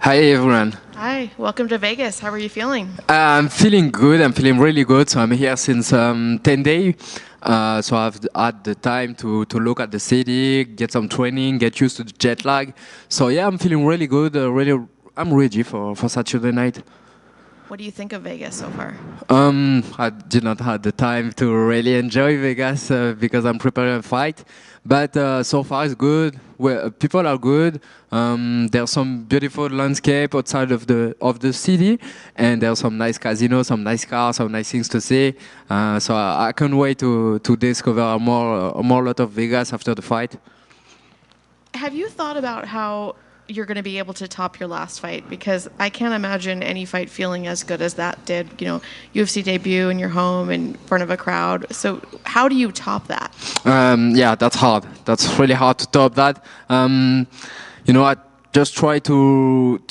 Hi everyone. Hi, welcome to Vegas. How are you feeling? I'm feeling good. I'm feeling really good. So I'm here since 10 days. So I've had the time to look at the city, get some training, get used to the jet lag. So yeah, I'm feeling really good. I'm ready for Saturday night. What do you think of Vegas so far? I did not have the time to really enjoy Vegas because I'm preparing a fight, but so far it's good. People are good. There's some beautiful landscape outside of the city, and there's some nice casinos, some nice cars, some nice things to see. So I can't wait to discover a more lot of Vegas after the fight. Have you thought about how you're going to be able to top your last fight? Because I can't imagine any fight feeling as good as that did. UFC debut in your home in front of a crowd. So how do you top that? Yeah, that's hard. That's really hard to top that. I just try to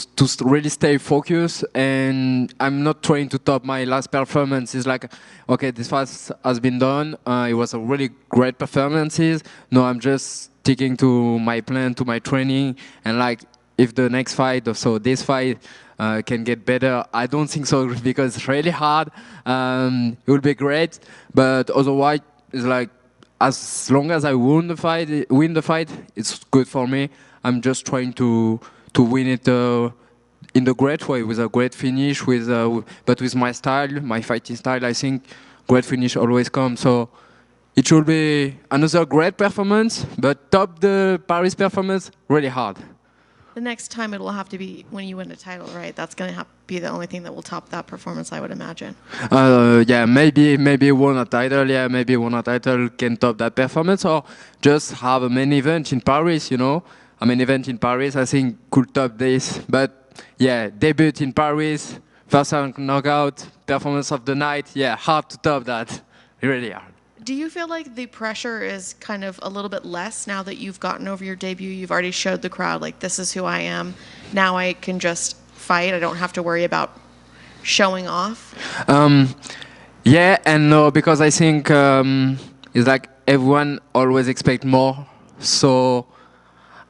really stay focused, and I'm not trying to top my last performance. It's like, okay, this fight has been done. It was a really great performances. No, I'm just sticking to my plan, to my training, and like if the next fight, or so this fight, can get better. I don't think so because it's really hard. It will be great, but otherwise, it's like as long as I win the fight, it's good for me. I'm just trying to win it in the great way, with a great finish, but with my style, my fighting style. I think great finish always comes. So it should be another great performance, but top the Paris performance really hard. The next time it'll have to be when you win a title, right? That's going to be the only thing that will top that performance, I would imagine. Yeah, maybe won a title. Yeah, maybe won a title can top that performance, or just have a main event in Paris. A main event in Paris, I think could top this. But yeah, debut in Paris, first round knockout, performance of the night. Yeah, hard to top that. Really hard. Do you feel like the pressure is kind of a little bit less now that you've gotten over your debut? You've already showed the crowd, like, this is who I am. Now I can just fight. I don't have to worry about showing off. Yeah and no, because I think it's like everyone always expect more. So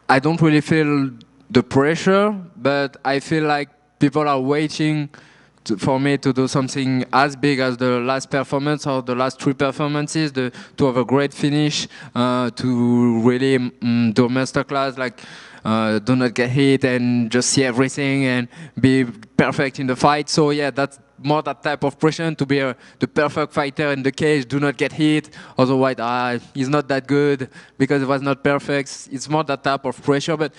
I don't really feel the pressure, but I feel like people are waiting for me to do something as big as the last performance or the last three performances, to have a great finish, to really do a masterclass, like do not get hit and just see everything and be perfect in the fight. So yeah, that's more that type of pressure, to be the perfect fighter in the cage, do not get hit, otherwise he's not that good because it was not perfect. It's more that type of pressure, but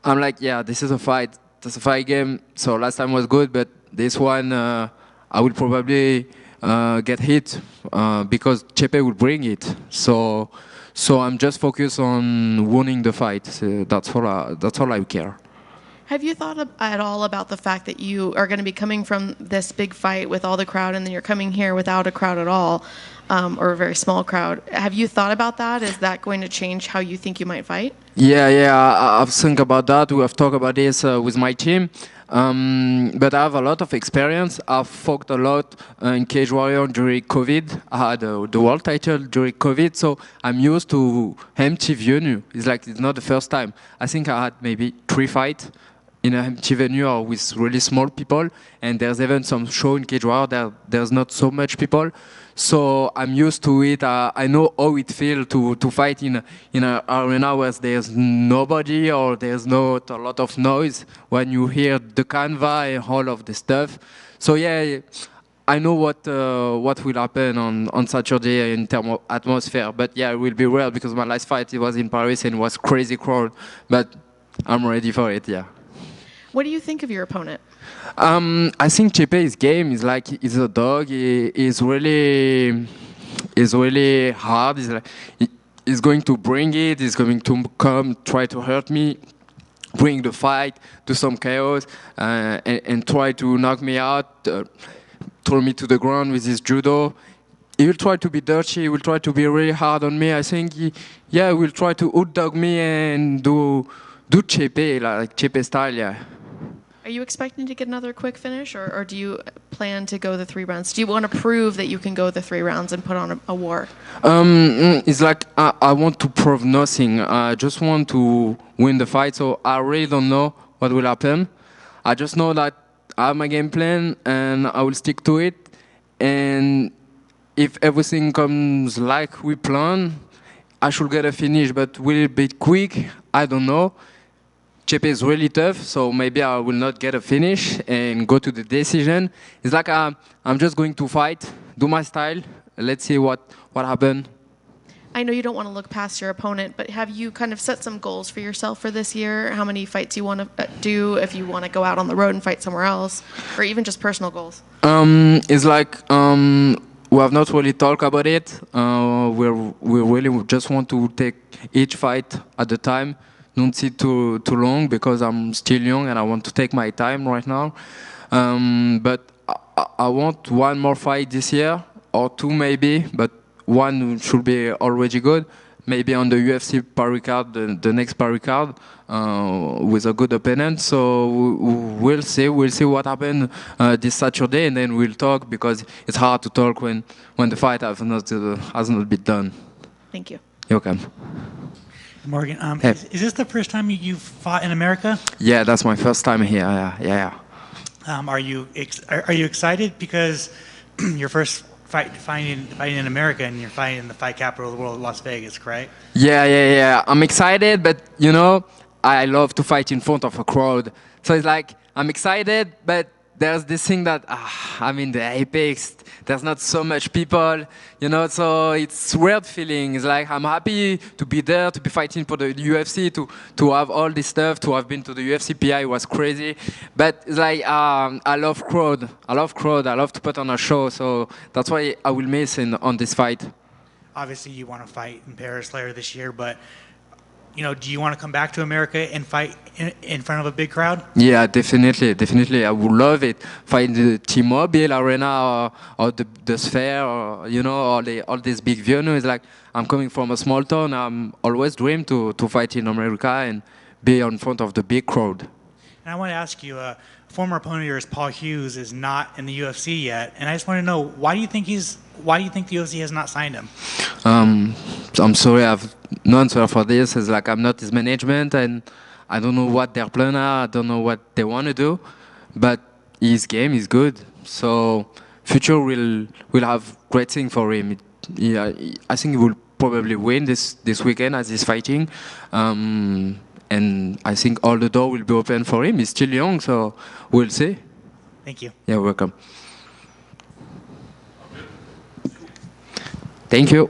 I'm like, yeah, this is a fight. That's a fight game. So last time was good, but this one I will probably get hit because Chepe will bring it. So I'm just focused on winning the fight. So that's all I care. Have you thought at all about the fact that you are going to be coming from this big fight with all the crowd, and then you're coming here without a crowd at all, or a very small crowd? Have you thought about that? Is that going to change how you think you might fight? Yeah. I've think about that. We have talked about this with my team. But I have a lot of experience. I've fought a lot in Cage Warrior during COVID. I had the world title during COVID, so I'm used to empty venue. It's not the first time. I think I had maybe 3 fights in an empty venue or with really small people, and there's even some show in Cage Warrior there's not so much people. So I'm used to it. I know how it feels to fight in an arena where there's nobody or there's not a lot of noise when you hear the canva and all of the stuff. So yeah, I know what will happen on Saturday in terms of atmosphere. But yeah, it will be real because my last fight, it was in Paris and it was crazy crowd. But I'm ready for it. Yeah. What do you think of your opponent? I think Chepe's game is like he's a dog. He's really hard. He's going to bring it. He's going to come try to hurt me, bring the fight, do some chaos, and try to knock me out, throw me to the ground with his judo. He will try to be dirty. He will try to be really hard on me. I think he will try to out dog me and do Chepe, like Chepe style. Yeah. Are you expecting to get another quick finish, or do you plan to go the 3 rounds? Do you want to prove that you can go the 3 rounds and put on a war? It's like I want to prove nothing. I just want to win the fight, so I really don't know what will happen. I just know that I have my game plan and I will stick to it. And if everything comes like we plan, I should get a finish. But will it be quick? I don't know. Chepe is really tough, so maybe I will not get a finish and go to the decision. It's like I'm just going to fight, do my style. Let's see what happens. I know you don't want to look past your opponent, but have you kind of set some goals for yourself for this year? How many fights you want to do, if you want to go out on the road and fight somewhere else, or even just personal goals? It's like we have not really talked about it. We really just want to take each fight at a time. Don't sit too long because I'm still young and I want to take my time right now. But I want one more fight this year or two maybe, but one should be already good. Maybe on the UFC Paris card, the next Paris card, with a good opponent. So we'll see. We'll see what happens this Saturday, and then we'll talk because it's hard to talk when the fight has not been done. Thank you. You're welcome. Morgan, Hey. is this the first time you've fought in America? Yeah, that's my first time here. Yeah. Are you excited because your first fighting in America and you're fighting in the fight capital of the world, Las Vegas, correct? Yeah. I'm excited, but you know, I love to fight in front of a crowd. So it's like I'm excited, but there's this thing that I'm in the apex. There's not so much people, you know. So it's weird feeling. It's like I'm happy to be there, to be fighting for the UFC, to have all this stuff, to have been to the UFC PI was crazy. But it's like I love crowd. I love to put on a show. So that's why I will miss on this fight. Obviously, you want to fight in Paris later this year, but do you want to come back to America and fight in front of a big crowd? Yeah, definitely. I would love it. Fight the T-Mobile Arena or the Sphere, or all these big venues. Like I'm coming from a small town. I'm always dreamed to fight in America and be in front of the big crowd. And I want to ask you, a former opponent of yours, Paul Hughes, is not in the UFC yet, and I just want to know why do you think the UFC has not signed him? I'm sorry, I have no answer for this. It's like I'm not his management, and I don't know what their plan are. I don't know what they want to do, but his game is good. So future will have great thing for him. I think he will probably win this weekend as he's fighting, and I think all the door will be open for him. He's still young, so we'll see. Thank you. You're welcome. Thank you.